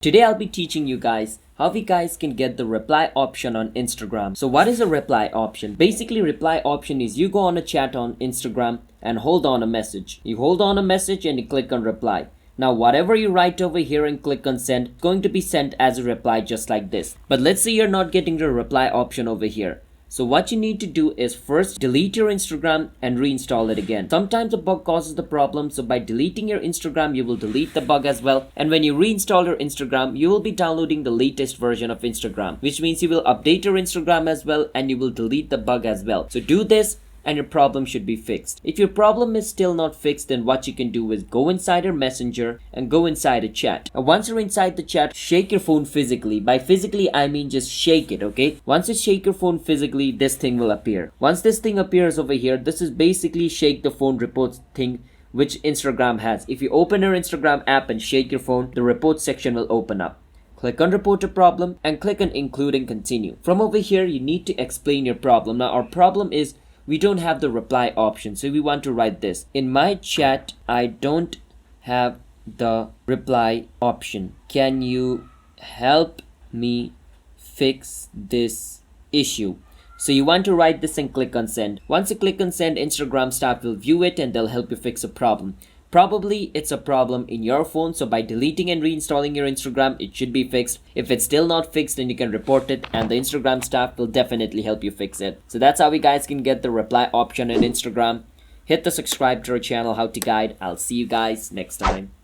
Today I'll be teaching you guys how we guys can get the reply option on Instagram. So what is a reply option? Basically, reply option is you go on a chat on Instagram and hold on a message. You hold on a message and you click on reply. Now whatever you write over here and click on send, it's going to be sent as a reply just like this. But let's say you're not getting the reply option over here. So what you need to do is first delete your Instagram and reinstall it again. Sometimes a bug causes the problem, so by deleting your Instagram you will delete the bug as well. And when you reinstall your Instagram, you will be downloading the latest version of Instagram, which means you will update your Instagram as well and you will delete the bug as well. So do this and your problem should be fixed. If your problem is still not fixed, then what you can do is go inside your messenger and go inside a chat. And once you're inside the chat, shake your phone physically. By physically, I mean just shake it, okay? Once you shake your phone physically, this thing will appear. Once this thing appears over here, this is basically shake the phone reports thing which Instagram has. If you open your Instagram app and shake your phone, the report section will open up. Click on report a problem and click on include and continue. From over here, you need to explain your problem. Now our problem is we don't have the reply option, so we want to write this. In my chat, I don't have the reply option. Can you help me fix this issue? So you want to write this and click on send. Once you click on send, Instagram staff will view it and they'll help you fix a problem. Probably it's a problem in your phone, so by deleting and reinstalling your Instagram, it should be fixed. If it's still not fixed, then you can report it and the Instagram staff will definitely help you fix it. So that's how we guys can get the reply option on Instagram. Hit the subscribe to our channel, How to Guide. I'll see you guys next time.